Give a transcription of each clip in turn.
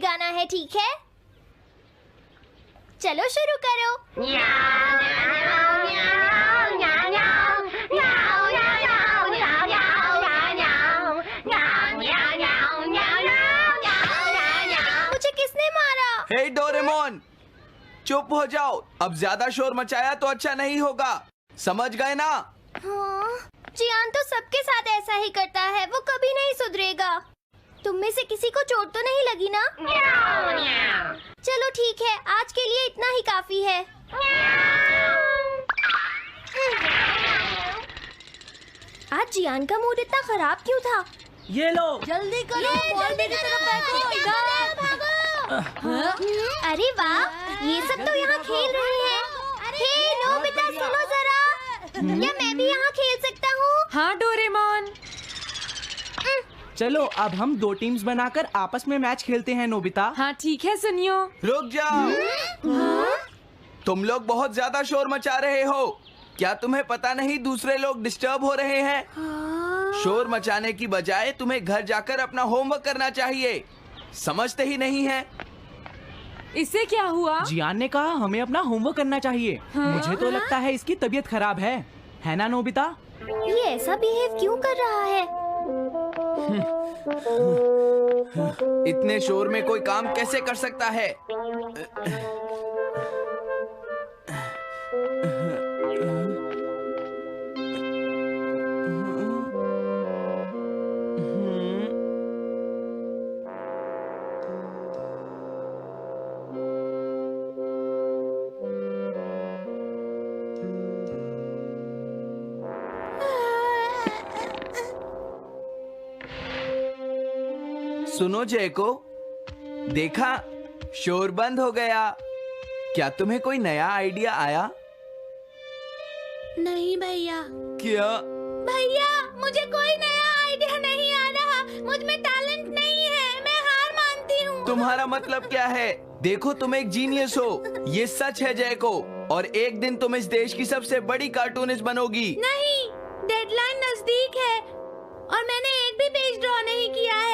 गाना है, ठीक है? चलो शुरू करो। मुझे किसने मारा? हे डोरेमोन, चुप हो जाओ। अब ज्यादा शोर मचाया तो अच्छा नहीं होगा, समझ गए ना? हाँ, जियान तो सबके साथ ऐसा ही करता है, वो कभी नहीं सुधरेगा। तुम में से किसी को चोट तो नहीं लगी ना? चलो ठीक है, आज के लिए इतना ही काफी है। आज जियान का मूड इतना खराब क्यों था? ये लो, जल्दी करो, बॉल मेरी तरफ फेंको। अरे वाह, ये सब तो यहाँ खेल रहे हैं। हे नोबिता, सुनो जरा, क्या मैं भी यहाँ खेल सकता हूँ? हाँ डोरेमोन। चलो अब हम 2 टीम्स बनाकर आपस में मैच खेलते हैं नोबिता। हाँ ठीक है सुनियो। रुक जाओ। तुम लोग बहुत ज्यादा शोर मचा रहे हो। क्या तुम्हें पता नहीं दूसरे लोग डिस्टर्ब हो रहे हैं? शोर मचाने की बजाय तुम्हें घर जाकर अपना होमवर्क करना चाहिए। समझते ही नहीं है। इससे क्या हुआ? जियान ने कहा हमें अपना होमवर्क करना चाहिए। मुझे तो लगता है इसकी तबीयत खराब है ना नोबिता? ये ऐसा बिहेव क्यों कर रहा है? इतने शोर में कोई काम कैसे कर सकता है? सुनो जयको, देखा, शोर बंद हो गया। क्या तुम्हें कोई नया आइडिया आया? नहीं भैया। क्या? भैया, मुझे कोई नया आइडिया नहीं आ रहा। मुझ में टैलेंट नहीं है, मैं हार मानती हूँ। तुम्हारा मतलब क्या है? देखो, तुम एक जीनियस हो, ये सच है जयको। और एक दिन तुम इस देश की सबसे बड़ी कार्टूनिस्ट बनोगी। नहीं, डेडलाइन नजदीक है और मैंने एक भी पेज ड्रॉ नहीं किया है।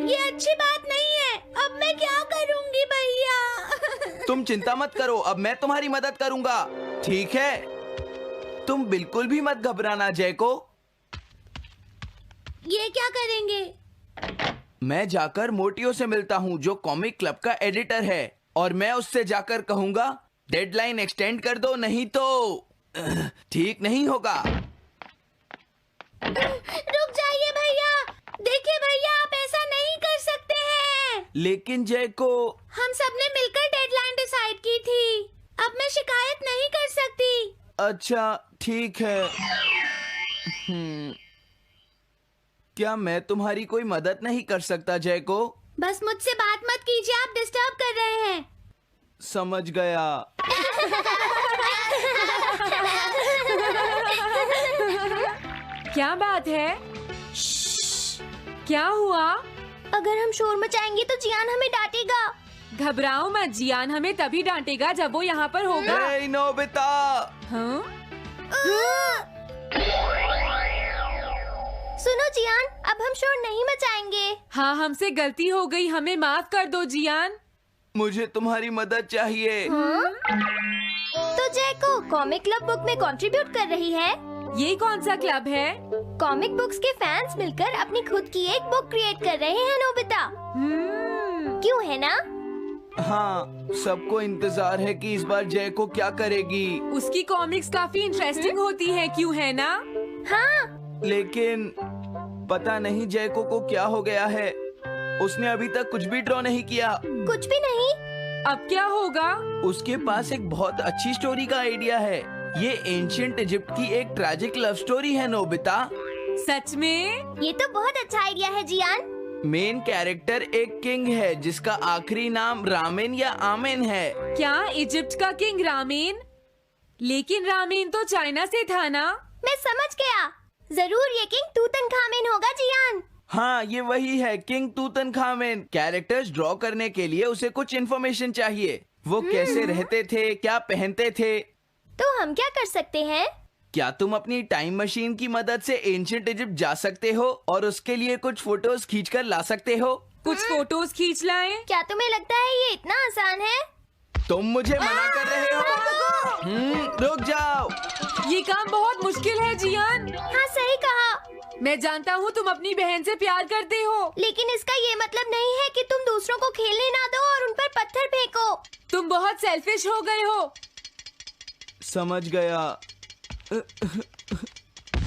ये अच्छी बात नहीं है। अब मैं क्या करूंगी भैया? तुम चिंता मत करो, अब मैं तुम्हारी मदद करूंगा, ठीक है? तुम बिल्कुल भी मत घबराना जयको। ये क्या करेंगे? मैं जाकर मोटियो से मिलता हूँ, जो कॉमिक क्लब का एडिटर है, और मैं उससे जाकर कहूंगा डेडलाइन एक्सटेंड कर दो, नहीं तो ठीक नहीं होगा। रुक जाइए भैया। देखिए भैया, आप ऐसा नहीं कर सकते हैं। लेकिन जयको, हम सबने मिलकर डेडलाइन डिसाइड की थी। अब मैं शिकायत नहीं कर सकती। अच्छा ठीक है। क्या मैं तुम्हारी कोई मदद नहीं कर सकता जयको? बस मुझसे बात मत कीजिए, आप डिस्टर्ब कर रहे हैं। समझ गया। क्या बात है? क्या हुआ? अगर हम शोर मचाएंगे तो जियान हमें डांटेगा। घबराओ मत, जियान हमें तभी डांटेगा जब वो यहाँ पर होगा। हे नोबिता! हाँ? सुनो जियान, अब हम शोर नहीं मचाएंगे। हाँ, हमसे गलती हो गई, हमें माफ कर दो जियान। मुझे तुम्हारी मदद चाहिए। तो जयको कॉमिक क्लब बुक में कंट्रीब्यूट कर रही है। ये कौन सा क्लब है? कॉमिक बुक्स के फैंस मिलकर अपनी खुद की एक बुक क्रिएट कर रहे हैं नोबिता। क्यों, है ना? हाँ, सबको इंतजार है कि इस बार जयको क्या करेगी। उसकी कॉमिक्स काफी इंटरेस्टिंग होती है, क्यों है ना? हाँ। लेकिन पता नहीं जयको को क्या हो गया है। उसने अभी तक कुछ भी ड्रॉ नहीं किया। कुछ भी नहीं? अब क्या होगा? उसके पास एक बहुत अच्छी स्टोरी का आइडिया है। ये एंशिएंट इजिप्ट की एक ट्रैजिक लव स्टोरी है नोबिता। सच में? ये तो बहुत अच्छा आइडिया है जियान। मेन कैरेक्टर एक किंग है जिसका आखिरी नाम रामेन या आमेन है। क्या इजिप्ट का किंग रामेन? लेकिन रामेन तो चाइना से था ना? मैं समझ गया, जरूर ये किंग तूतनखामेन होगा जियान। हाँ, ये वही है, किंग तूतनखामेन। कैरेक्टर्स ड्रॉ करने के लिए उसे कुछ इन्फॉर्मेशन चाहिए। वो कैसे रहते थे, क्या पहनते थे। तो हम क्या कर सकते हैं? क्या तुम अपनी टाइम मशीन की मदद से एंशिएंट इजिप्ट जा सकते हो और उसके लिए कुछ फोटोज खींचकर ला सकते हो? कुछ फोटोज खींच लाएं। क्या तुम्हें लगता है ये इतना आसान है? तुम मुझे मना कर रहे हो? रुक जाओ। ये काम बहुत मुश्किल है जियान। हाँ सही कहा, मैं जानता हूँ तुम अपनी बहन से प्यार करते हो, लेकिन इसका ये मतलब नहीं है कि तुम दूसरों को खेलने ना दो और उन पर पत्थर फेंको। तुम बहुत सेल्फिश हो गए हो। समझ गया।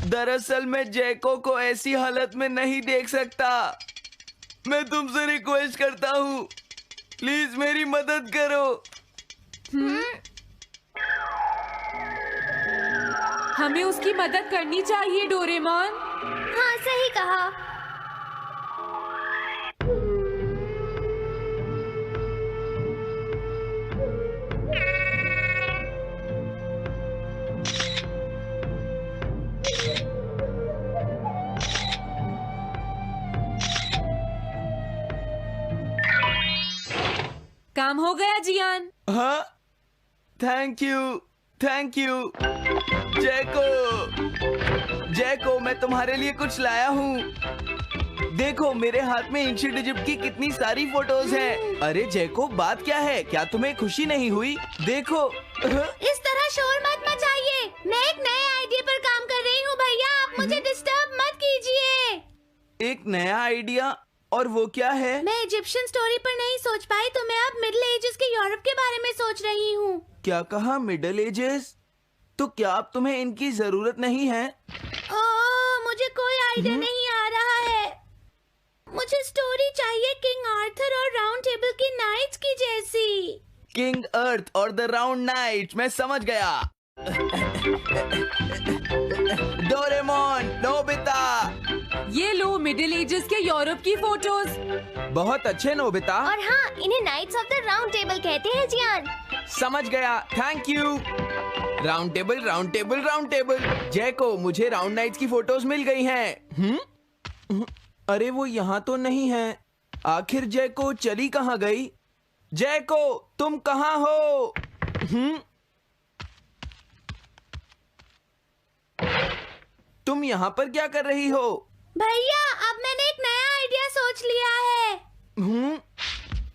दरअसल मैं जैको को ऐसी हालत में नहीं देख सकता। मैं तुमसे रिक्वेस्ट करता हूँ, प्लीज मेरी मदद करो। हमें उसकी मदद करनी चाहिए डोरेमोन। हाँ सही कहा। काम हो गया जियान। हाँ, थैंक यू जैको। जैको, मैं तुम्हारे लिए कुछ लाया हूँ। देखो मेरे हाथ में एंशिएंट इजिप्ट की कितनी सारी फोटोज हैं। अरे जैको, बात क्या है? क्या तुम्हें खुशी नहीं हुई? देखो। इस तरह शोर मत मचाइए। मैं एक नए आइडिया पर काम कर रही हूँ भैया, आप मुझे डिस्टर्ब मत कीजिए। एक नया आइडिया? और वो क्या है? मैं इजिप्शियन स्टोरी पर नहीं सोच पाई तो मैं अब मिडिल एजेस के यूरोप के बारे में सोच रही हूँ। क्या कहा? Middle ages? तो क्या अब तुम्हें इनकी जरूरत नहीं है? मुझे कोई आइडिया नहीं आ रहा है। मुझे स्टोरी चाहिए किंग आर्थर और राउंड टेबल की नाइट्स की जैसी। किंग अर्थ और द राउंड नाइट, मैं समझ गया। Doraemon, Nobita. ये लो मिडिल एजेस के यूरोप की फोटोज। बहुत अच्छे नोबिता। और हाँ, इन्हें knights of the round table कहते हैं जियान। समझ गया, thank you. Round table, round table, round table. Jaiko, मुझे राउंड नाइट्स की फोटोज मिल गई हैं। अरे वो यहाँ तो नहीं है। आखिर जैको चली कहाँ गई? जैको, तुम कहाँ हो? तुम यहाँ पर क्या कर रही हो? भैया, अब मैंने एक नया आइडिया सोच लिया है।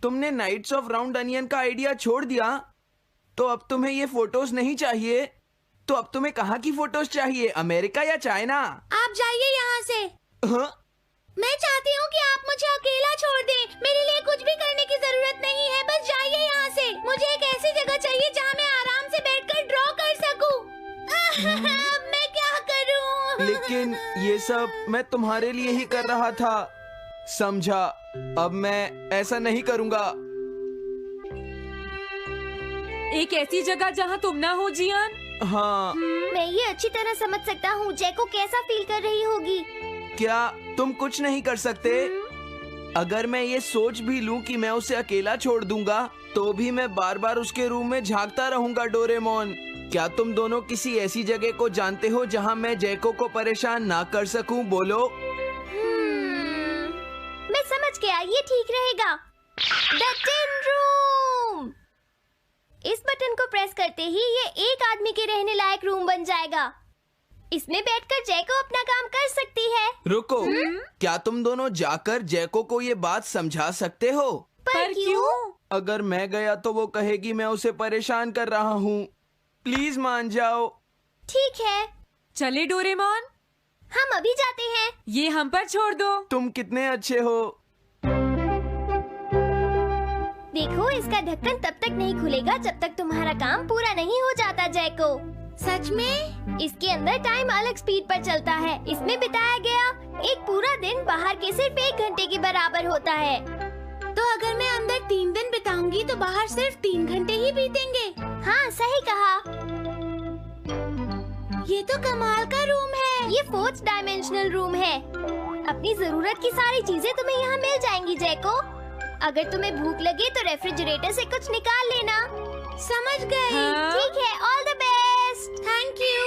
तुमने नाइट्स ऑफ राउंड अनियन का आइडिया छोड़ दिया? तो अब तुम्हें ये फोटोज नहीं चाहिए? तो अब तुम्हें कहाँ की फोटोज चाहिए, अमेरिका या चाइना? आप जाइए यहाँ से। हाँ? मैं चाहती हूँ कि आप मुझे अकेला छोड़ दें। मेरे लिए कुछ भी करने की जरूरत नहीं है, बस जाइए यहाँ से। मुझे एक ऐसी जगह चाहिए जहाँ मैं आराम से बैठकर ड्रॉ कर सकूँ। अब मैं क्या करूँ? लेकिन ये सब मैं तुम्हारे लिए ही कर रहा था, समझा? अब मैं ऐसा नहीं करूँगा। एक ऐसी जगह जहाँ तुम ना हो जियान। हाँ। मैं ये अच्छी तरह समझ सकता हूँ जैको कैसा फील कर रही होगी। क्या तुम कुछ नहीं कर सकते? अगर मैं ये सोच भी लूं कि मैं उसे अकेला छोड़ दूंगा, तो भी मैं बार बार उसके रूम में झांकता रहूंगा। डोरेमोन, क्या तुम दोनों किसी ऐसी जगह को जानते हो जहां मैं जैको को परेशान ना कर सकूं? बोलो। मैं समझ गया, ये ठीक रहेगा। The tin room. इस बटन को प्रेस करते ही ये एक आदमी के रहने लायक रूम बन जाएगा। इसमें बैठकर जैको अपना काम कर सकती है। रुको, क्या तुम दोनों जाकर जैको को ये बात समझा सकते हो? पर क्यों? अगर मैं गया तो वो कहेगी मैं उसे परेशान कर रहा हूँ। प्लीज मान जाओ। ठीक है, चले डोरेमोन, हम अभी जाते हैं। ये हम पर छोड़ दो। तुम कितने अच्छे हो। देखो, इसका ढक्कन तब तक नहीं खुलेगा जब तक तुम्हारा काम पूरा नहीं हो जाता जैको। सच में? इसके अंदर टाइम अलग स्पीड पर चलता है। इसमें बिताया गया एक पूरा दिन बाहर के सिर्फ 1 घंटे के बराबर होता है। तो अगर मैं अंदर 3 दिन बिताऊंगी तो बाहर सिर्फ 3 घंटे ही बीतेंगे। हाँ सही कहा। ये तो कमाल का रूम है। ये 4th डायमेंशनल रूम है। अपनी जरूरत की सारी चीजें तुम्हें यहाँ मिल जाएंगी जैको। अगर तुम्हें भूख लगे तो रेफ्रिजरेटर से कुछ निकाल लेना। समझ गई। हाँ? ठीक है, all the best. Thank you.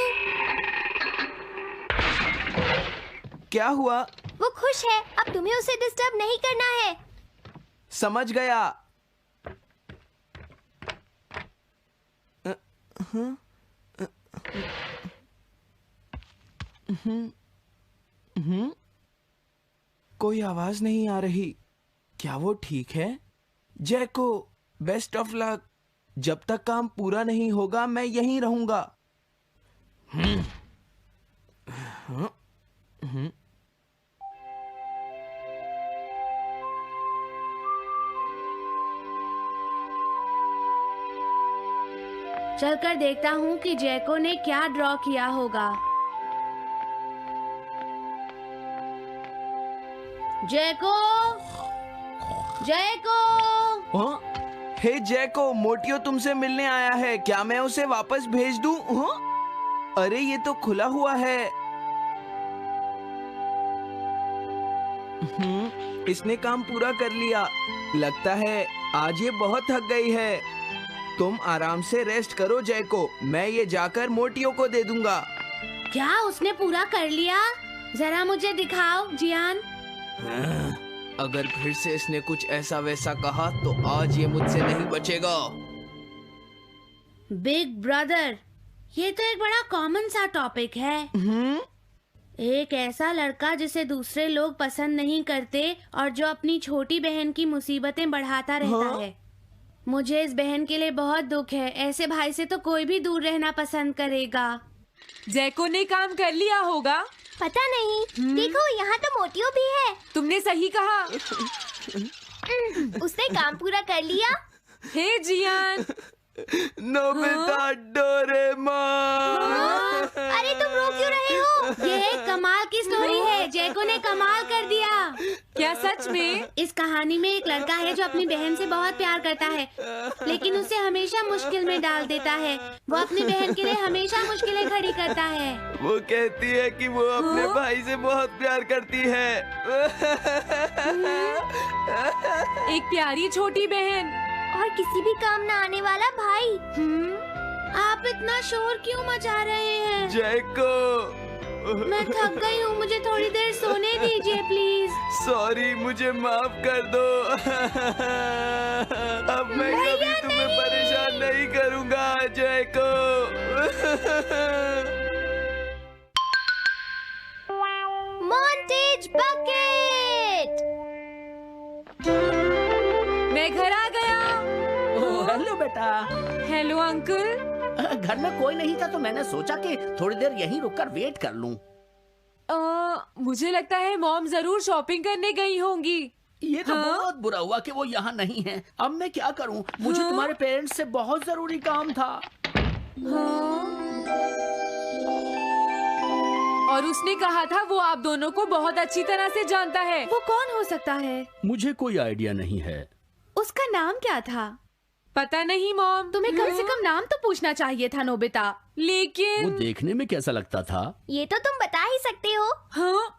क्या हुआ? वो खुश है, अब तुम्हें उसे डिस्टर्ब नहीं करना है। समझ गया। कोई आवाज नहीं आ रही। क्या वो ठीक है? जैको, बेस्ट ऑफ लक। जब तक काम पूरा नहीं होगा मैं यहीं रहूंगा। चलकर देखता हूँ कि जैको ने क्या ड्रॉ किया होगा। जैको, जैको। हाँ? हे जैको, मोटियो तुमसे मिलने आया है। क्या मैं उसे वापस भेज दूं? हाँ? अरे ये तो खुला हुआ है। इसने काम पूरा कर लिया। लगता है आज ये बहुत थक गई है। तुम आराम से रेस्ट करो जैको, मैं ये जाकर मोटियो को दे दूंगा। क्या उसने पूरा कर लिया? जरा मुझे दिखाओ जियान। अगर फिर से इसने कुछ ऐसा वैसा कहा तो आज ये मुझसे नहीं बचेगा। बिग ब्रदर, ये तो एक बड़ा कॉमन सा टॉपिक है। एक ऐसा लड़का जिसे दूसरे लोग पसंद नहीं करते और जो अपनी छोटी बहन की मुसीबतें बढ़ाता रहता है। मुझे इस बहन के लिए बहुत दुख है। ऐसे भाई से तो कोई भी दूर रहना पसंद करेगा। जैको ने काम कर लिया होगा। पता नहीं। देखो यहाँ तो मोटियो भी है। तुमने सही कहा। उसने काम पूरा कर लिया। Hey Gian. Nobita, Doraemon. अरे तुम रो क्यों रहे हो? ये एक कमाल की स्टोरी है। जैको ने कमाल कर दिया। क्या सच में? इस कहानी में एक लड़का है जो अपनी बहन से बहुत प्यार करता है, लेकिन उसे हमेशा मुश्किल में डाल देता है। वो अपनी बहन के लिए हमेशा मुश्किलें खड़ी करता है। वो कहती है कि वो अपने भाई से बहुत प्यार करती है। एक प्यारी छोटी बहन और किसी भी काम न आने वाला भाई। आप इतना शोर क्यों मचा रहे हैं? जैको, मैं थक गई हूँ, मुझे थोड़ी देर सोने दीजिए प्लीज। सॉरी, मुझे माफ कर दो। अब मैं कभी तुम्हें परेशान नहीं करूँगा जैको। Montage bucket. मैं घर आ गया। ओह, हेलो बेटा। Hello uncle. घर में कोई नहीं था तो मैंने सोचा कि थोड़ी देर यहीं रुककर वेट कर लूं। मुझे लगता है मॉम जरूर शॉपिंग करने गई होंगी। ये तो बहुत बुरा हुआ कि वो यहाँ नहीं है। अब मैं क्या करूं? मुझे तुम्हारे पेरेंट्स से बहुत जरूरी काम था। और उसने कहा था वो आप दोनों को बहुत अच्छी तरह से जानता है। वो कौन हो सकता है? मुझे कोई आइडिया नहीं है। उसका नाम क्या था? पता नहीं मॉम। तुम्हें कम से कम नाम तो पूछना चाहिए था नोबिता। वो लेकिन देखने में कैसा लगता था? ये तो तुम बता ही सकते हो। हाँ,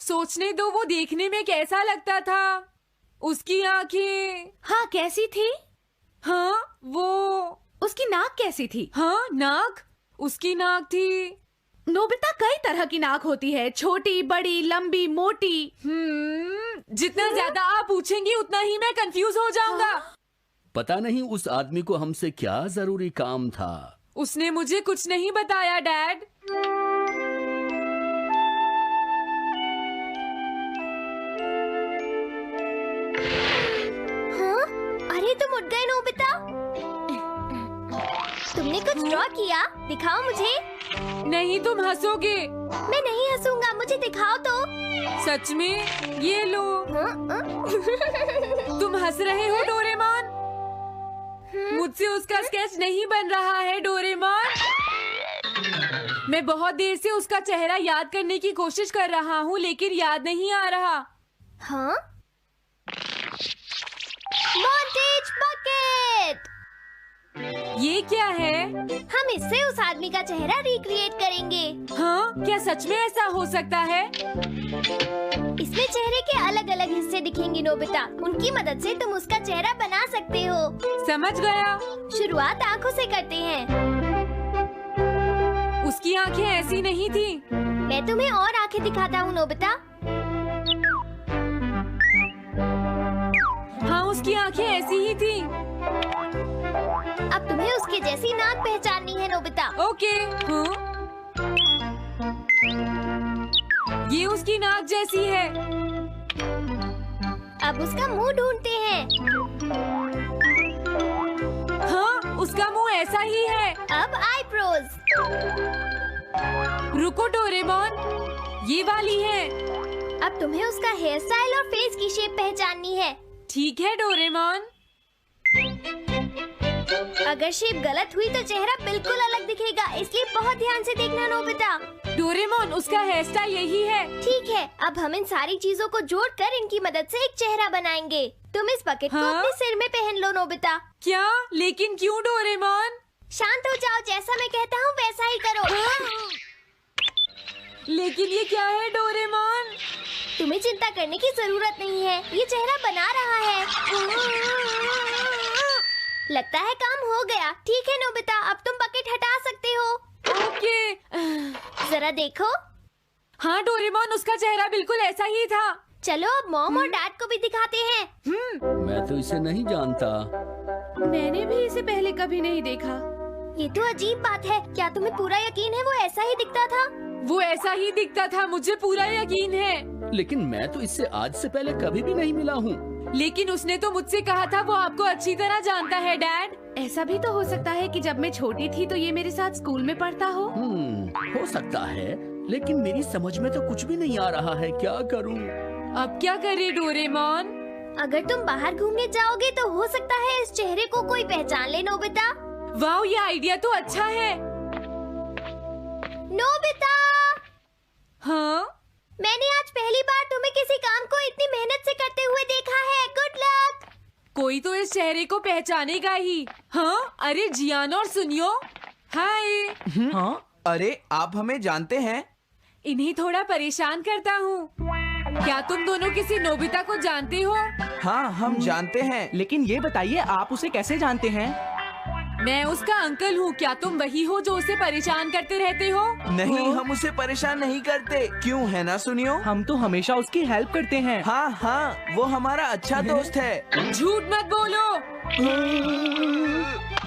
सोचने दो वो देखने में कैसा लगता था। उसकी आंखें। हाँ, कैसी थी? हाँ, वो। उसकी नाक कैसी थी? हाँ, नाक। उसकी नाक थी। नोबिता, कई तरह की नाक होती है, छोटी, बड़ी, लंबी, मोटी। जितना ज्यादा आप पूछेंगी उतना ही मैं कंफ्यूज हो जाऊंगा। पता नहीं उस आदमी को हमसे क्या जरूरी काम था। उसने मुझे कुछ नहीं बताया डैड। हाँ? अरे तुम उठ गए नोबिता। तुमने कुछ ड्रॉ किया? दिखाओ मुझे। नहीं, तुम हंसोगे। मैं नहीं हंसूंगा, मुझे दिखाओ तो। सच में? ये लो। तुम हंस रहे हो डोरेमोन? मुझसे उसका स्केच नहीं बन रहा है डोरेमोन। मैं बहुत देर से उसका चेहरा याद करने की कोशिश कर रहा हूँ लेकिन याद नहीं आ रहा। हाँ? Montage bucket. ये क्या है? हम इससे उस आदमी का चेहरा रिक्रिएट करेंगे। हाँ, क्या सच में ऐसा हो सकता है? इसमें चेहरे के अलग अलग हिस्से दिखेंगे नोबिता। उनकी मदद से तुम उसका चेहरा बना सकते हो। समझ गया। शुरुआत आँखों से करते हैं। उसकी आंखें ऐसी नहीं थी। मैं तुम्हें और आँखें दिखाता हूँ नोबिता। हाँ, उसकी आंखें ऐसी ही थी। अब तुम्हें उसके जैसी नाक पहचाननी है नोबिता। ओके। हाँ? ये उसकी नाक जैसी है। अब उसका मुंह ढूंढते हैं। हाँ, उसका मुंह ऐसा ही है। अब आईब्रोज। रुको डोरेमोन, ये वाली है। अब तुम्हें उसका हेयर स्टाइल और फेस की शेप पहचाननी है। ठीक है डोरेमोन। अगर शेप गलत हुई तो चेहरा बिल्कुल अलग दिखेगा, इसलिए बहुत ध्यान से देखना नोबिता। डोरेमोन, उसका हेयर स्टाइल यही है। ठीक है, अब हम इन सारी चीजों को जोड़कर इनकी मदद से एक चेहरा बनाएंगे। तुम इस बकेट को हाँ? अपने सिर में पहन लो नोबिता। क्या? लेकिन क्यों डोरेमोन? शांत हो जाओ, जैसा मैं कहता हूँ वैसा ही करो। लेकिन ये क्या है डोरेमोन? तुम्हें चिंता करने की जरूरत नहीं है, ये चेहरा बना रहा है। लगता है काम हो गया। ठीक है नोबिता, अब तुम बकेट हटा सकते हो। ओके। जरा देखो। हाँ डोरेमोन, उसका चेहरा बिल्कुल ऐसा ही था। चलो अब मॉम और डैड को भी दिखाते हैं। मैं तो इसे नहीं जानता। मैंने भी इसे पहले कभी नहीं देखा। ये तो अजीब बात है। क्या तुम्हें पूरा यकीन है वो ऐसा ही दिखता था? वो ऐसा ही दिखता था, मुझे पूरा यकीन है। लेकिन मैं तो इससे आज से पहले कभी भी नहीं मिला हूँ। लेकिन उसने तो मुझसे कहा था वो आपको अच्छी तरह जानता है डैड। ऐसा भी तो हो सकता है कि जब मैं छोटी थी तो ये मेरे साथ स्कूल में पढ़ता हो। हो सकता है, लेकिन मेरी समझ में तो कुछ भी नहीं आ रहा है। क्या करूँ? अब क्या करे डोरेमोन? अगर तुम बाहर घूमने जाओगे तो हो सकता है इस चेहरे को कोई पहचान ले नोबिता। वाह, ये आइडिया तो अच्छा है। नोबिता, हाँ? मैंने आज पहली बार तुम्हें किसी काम को इतनी मेहनत से करते हुए देखा है। Good luck. कोई तो इस चेहरे को पहचानेगा ही। हाँ? अरे जियान और सुनियो, हाय। हाँ? अरे आप हमें जानते हैं? इन्हें थोड़ा परेशान करता हूँ। क्या तुम दोनों किसी नोबिता को जानते हो? हाँ, हम जानते हैं। लेकिन ये बताइए आप उसे कैसे जानते हैं? मैं उसका अंकल हूँ। क्या तुम वही हो जो उसे परेशान करते रहते हो? नहीं, हम उसे परेशान नहीं करते। क्यों, है ना सुनियो? हम तो हमेशा उसकी हेल्प करते हैं। हाँ हाँ, वो हमारा अच्छा दोस्त है। झूठ मत बोलो।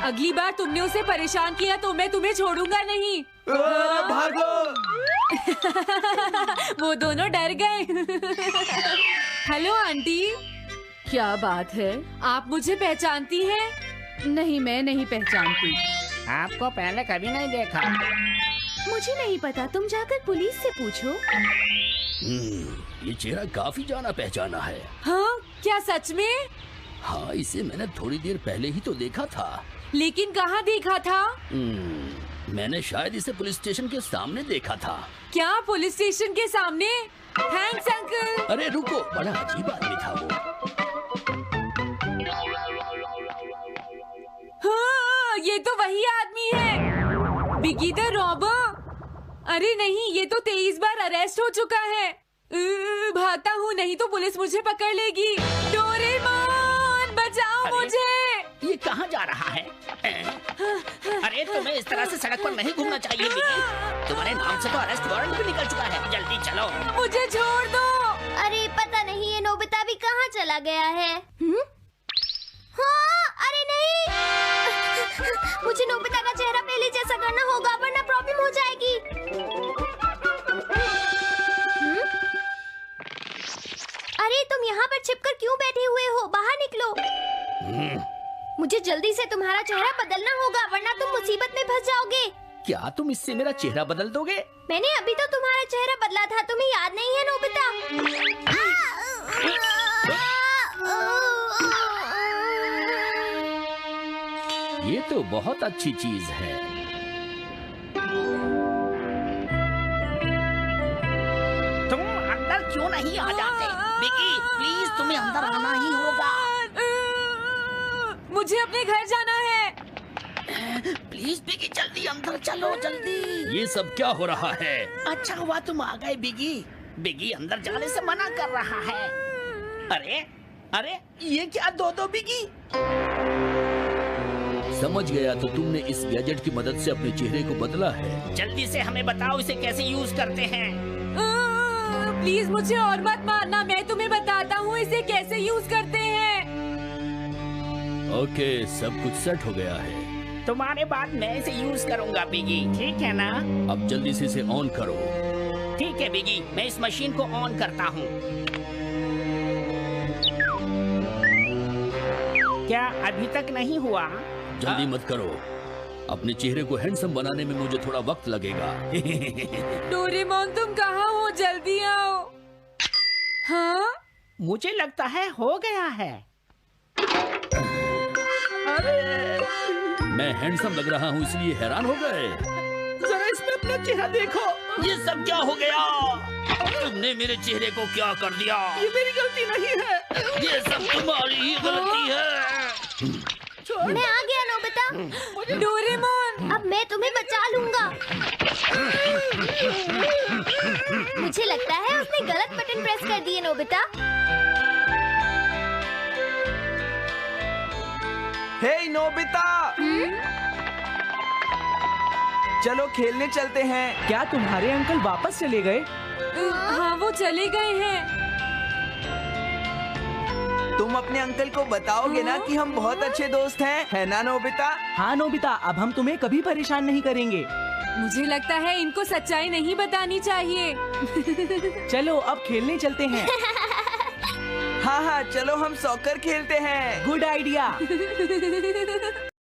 अगली बार तुमने उसे परेशान किया तो मैं तुम्हें छोड़ूंगा नहीं। भागो। वो दोनों डर गए। Hello aunty. क्या बात है, आप मुझे पहचानती हैं? नहीं, मैं नहीं पहचानती। आपको पहले कभी नहीं देखा। मुझे नहीं पता, तुम जाकर पुलिस से पूछो। ये चेहरा काफी जाना पहचाना है। हाँ, क्या सच में? हाँ, इसे मैंने थोड़ी देर पहले ही तो देखा था। लेकिन कहाँ देखा था? मैंने शायद इसे पुलिस स्टेशन के सामने देखा था। क्या पुलिस स्टेशन के सामने? Thanks uncle. अरे रुको, बड़ा अजीब आदमी था वो। हाँ, ये तो वही आदमी है, बिगी द रॉबर। अरे नहीं, ये तो 23 बार अरेस्ट हो चुका है। भागता हूँ, नहीं तो पुलिस मुझे पकड़ लेगी। डोरेमोन, बचाओ मुझे। ये कहाँ जा रहा है? अरे तुम्हें इस तरह से सड़क पर नहीं घूमना चाहिए बिगी। तुम्हारे नाम से तो अरेस्ट वारंट भी निकल चुका है। जल्दी चलो। मुझे छोड़ दो। अरे पता नहीं ये नोबिता भी कहाँ चला गया है। हाँ, अरे नहीं। मुझे नोबिता का चेहरा पहले जैसा करना होगा वरना प्रॉब्लम हो जाएगी। अरे तुम यहाँ पर छिपकर क्यों बैठे हुए हो? बाहर निकलो। मुझे जल्दी से तुम्हारा चेहरा बदलना होगा वरना तुम मुसीबत में फंस जाओगे। क्या तुम इससे मेरा चेहरा बदल दोगे? मैंने अभी तो तुम्हारा चेहरा बदला था, तुम्हें याद नहीं है नोबिता? ये तो बहुत अच्छी चीज है। तुम अंदर क्यों नहीं आ जाते? बिगी, प्लीज तुम्हें अंदर आना ही होगा। मुझे अपने घर जाना है। प्लीज बिगी, जल्दी अंदर चलो, जल्दी। ये सब क्या हो रहा है? अच्छा हुआ तुम आ गए बिगी। बिगी अंदर जाने से मना कर रहा है। अरे अरे, ये क्या दो बिगी? समझ गया, तो तुमने इस गैजेट की मदद से अपने चेहरे को बदला है। जल्दी से हमें बताओ इसे कैसे यूज करते हैं। प्लीज मुझे और मत मारना, मैं तुम्हें बताता हूँ इसे कैसे यूज करते हैं। ओके, सब कुछ सेट हो गया है। तुम्हारे बाद मैं इसे यूज करूंगा बिगी, ठीक है ना? अब जल्दी से इसे ऑन करो। ठीक है बिगी, मैं इस मशीन को ऑन करता हूँ। क्या अभी तक नहीं हुआ? जल्दी मत करो, अपने चेहरे को हैंडसम बनाने में मुझे थोड़ा वक्त लगेगा। डोरेमोन तुम कहाँ हो? जल्दी आओ। हाँ? मुझे लगता है हो गया है। अरे मैं हैंडसम लग रहा हूँ इसलिए हैरान हो गए। जरा इसमें अपना चेहरा देखो। ये सब क्या हो गया? तुमने मेरे चेहरे को क्या कर दिया? ये मेरी गलती नहीं है। ये सब तुम्हारी ही गलती है। मैं आ गया नोबिता। डोरेमोन अब मैं तुम्हें बचा लूंगा। मुझे लगता है उसने गलत बटन प्रेस कर दिए नोबिता। हे नोबिता, चलो खेलने चलते हैं। क्या तुम्हारे अंकल वापस चले गए? हाँ वो चले गए हैं। तुम अपने अंकल को बताओगे ना कि हम बहुत अच्छे दोस्त हैं, है ना नोबिता? हाँ नोबिता, अब हम तुम्हें कभी परेशान नहीं करेंगे। मुझे लगता है इनको सच्चाई नहीं बतानी चाहिए। चलो अब खेलने चलते हैं। हाँ हाँ, चलो हम सॉकर खेलते हैं। Good idea.